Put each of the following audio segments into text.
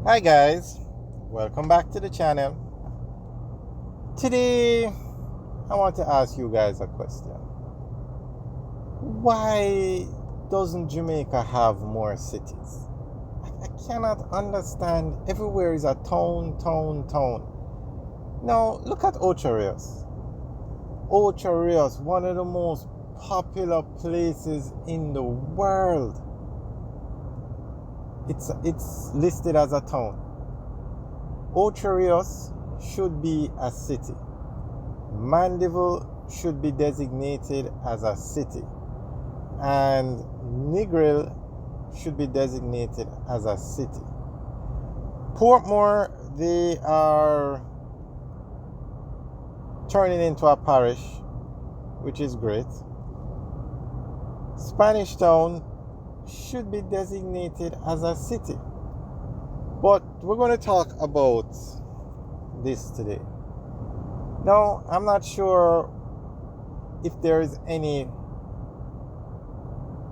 Hi guys, welcome back to the channel. Today I want to ask you guys a question. Why doesn't Jamaica have more cities? I cannot understand. Everywhere is a town. Now look at Ocho Rios. Ocho Rios, one of the most popular places in the world. It's listed as a town. Ocho Rios should be a city. Mandeville should be designated as a city. And Negril should be designated as a city. Portmore, they are turning into a parish, which is great. Spanish Town should be designated as a city. But we're going to talk about this today. Now, I'm not sure if there is any,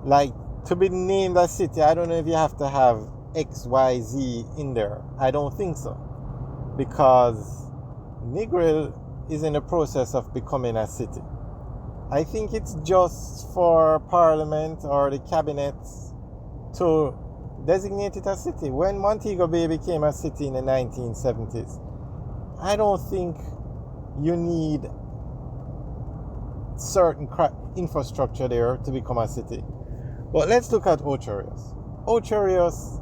to be named a city. I don't know if you have to have XYZ in there. I don't think so. Because Negril is in the process of becoming a city. I think it's just for Parliament or the Cabinet to designate it a city. When Montego Bay became a city in the 1970s, I don't think you need certain infrastructure there to become a city. But let's look at Ocho Rios. Ocho Rios,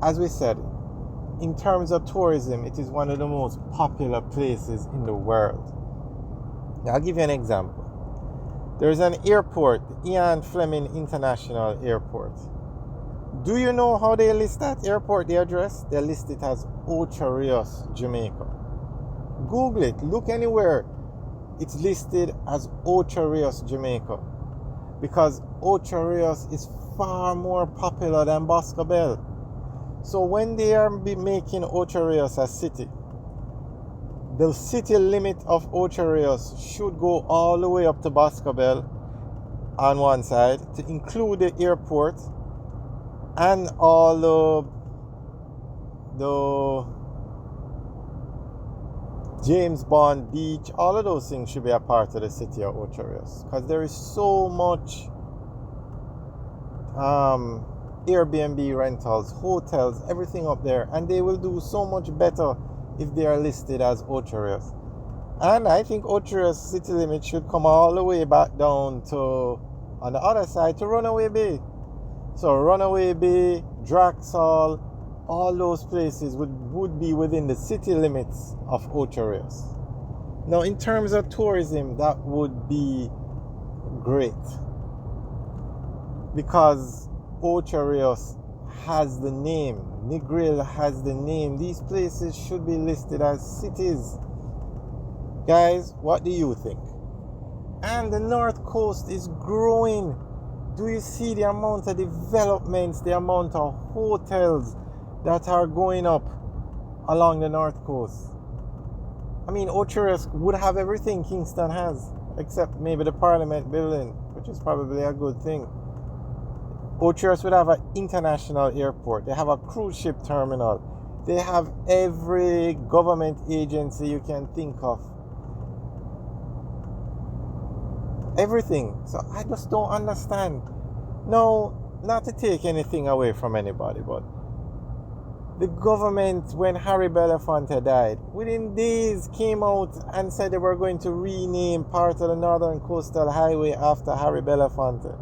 as we said, in terms of tourism, it is one of the most popular places in the world. Now, I'll give you an example. There's an airport, Ian Fleming International Airport. Do you know how they list that airport, the address? They list it as Ocho Rios, Jamaica. Google it, look anywhere. It's listed as Ocho Rios, Jamaica. Because Ocho Rios is far more popular than Boscobel. So when they are making Ocho Rios a city, the city limit of Ocho Rios should go all the way up to Boscobel on one side to include the airport and all the James Bond Beach. All of those things should be a part of the city of Ocho Rios, because there is so much Airbnb rentals, hotels, everything up there, and they will do so much better if they are listed as Ocho Rios. And I think Ocho Rios city limit should come all the way back down to, on the other side, to Runaway Bay. So Runaway Bay, Draxall, all those places would be within the city limits of Ocho Rios. Now, in terms of tourism, that would be great, because Ocho Rios has the name. Negril has the name. These places should be listed as cities. Guys, what do you think? And the North Coast is growing. Do you see the amount of developments, the amount of hotels that are going up along the North Coast? I mean, Ocho Rios would have everything Kingston has, except maybe the Parliament building, which is probably a good thing. Ocho Rios would have an international airport. They have a cruise ship terminal. They have every government agency you can think of. Everything. So I just don't understand. No, not to take anything away from anybody, but the government, when Harry Belafonte died, within days came out and said they were going to rename part of the Northern Coastal Highway after Harry Belafonte.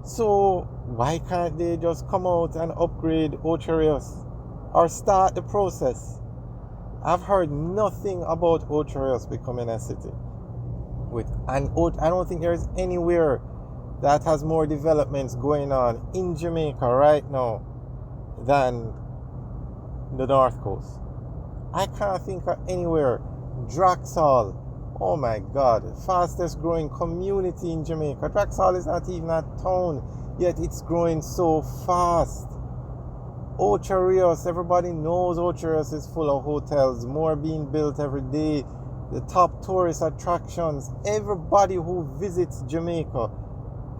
So why can't they just come out and upgrade Ocho Rios or start the process? I've heard nothing about Ocho Rios becoming a city. I don't think there's anywhere that has more developments going on in Jamaica right now than the North Coast. I can't think of anywhere. Draxall, oh my God, fastest growing community in Jamaica. Draxall is not even a town, yet it's growing so fast. Ocho Rios, everybody knows Ocho Rios is full of hotels, more being built every day. The top tourist attractions, everybody who visits Jamaica,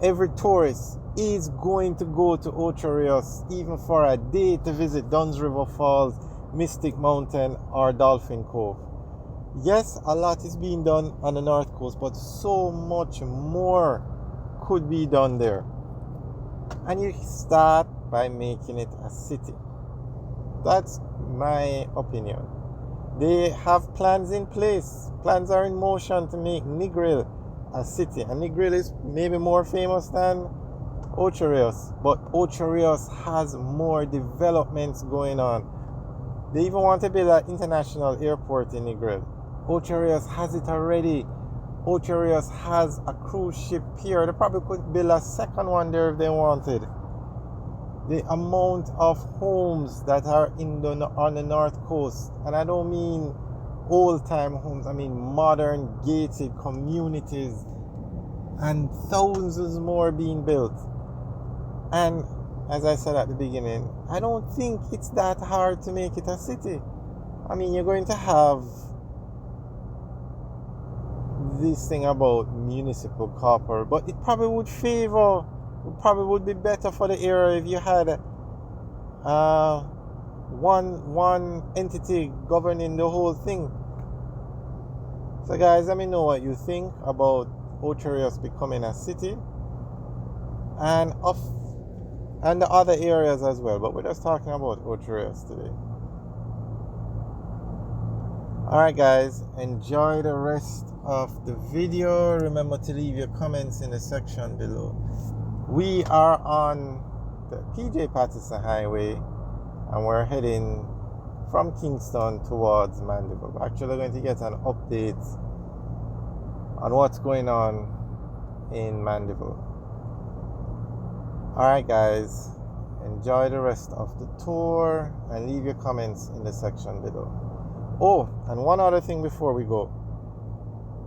every tourist is going to go to Ocho Rios even for a day to visit Dunn's River Falls, Mystic Mountain, or Dolphin Cove. Yes, a lot is being done on the North Coast, but so much more could be done there. And you start by making it a city. That's my opinion. They have plans in place. Plans are in motion to make Negril a city. And Negril is maybe more famous than Ocho Rios. But Ocho Rios has more developments going on. They even want to build an international airport in Negril. Ocho Rios has it already. Ocho Rios has a cruise ship pier. They probably could build a second one there if they wanted. The amount of homes that are on the North Coast, and I don't mean old-time homes, I mean modern gated communities, and thousands more being built. And as I said at the beginning, I don't think it's that hard to make it a city. I mean, you're going to have this thing about municipal corporate, but it probably would be better for the area if you had one entity governing the whole thing. So guys, let me know what you think about Ocho Rios becoming a city, and the other areas as well, but we're just talking about Ocho Rios today. Alright guys, enjoy the rest of the video. Remember to leave your comments in the section below. We are on the PJ Patterson Highway and we're heading from Kingston towards Mandeville. We're actually going to get an update on what's going on in Mandeville. Alright guys, enjoy the rest of the tour and leave your comments in the section below. Oh, and one other thing before we go.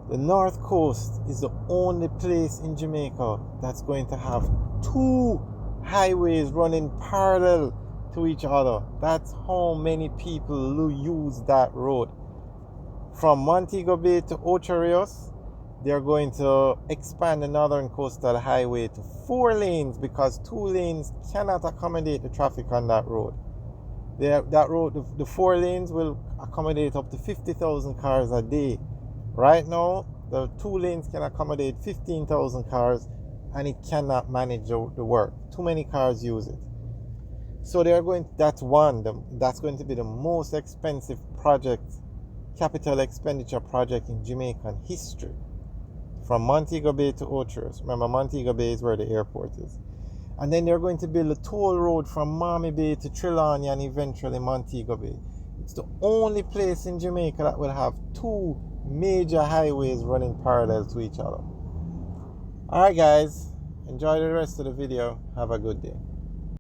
The North Coast is the only place in Jamaica that's going to have two highways running parallel to each other. That's how many people use that road. From Montego Bay to Ocho Rios, they're going to expand the Northern Coastal Highway to 4 lanes because 2 lanes cannot accommodate the traffic on that road. That road, the 4 lanes will accommodate up to 50,000 cars a day. Right now, the 2 lanes can accommodate 15,000 cars and it cannot manage the work. Too many cars use it. So that's going to be the most expensive project, capital expenditure project in Jamaican history. From Montego Bay to Ocho Rios. Remember, Montego Bay is where the airport is. And then they're going to build a toll road from Miami Bay to Trelawney and eventually Montego Bay. It's the only place in Jamaica that will have 2 major highways running parallel to each other. Alright guys, enjoy the rest of the video. Have a good day.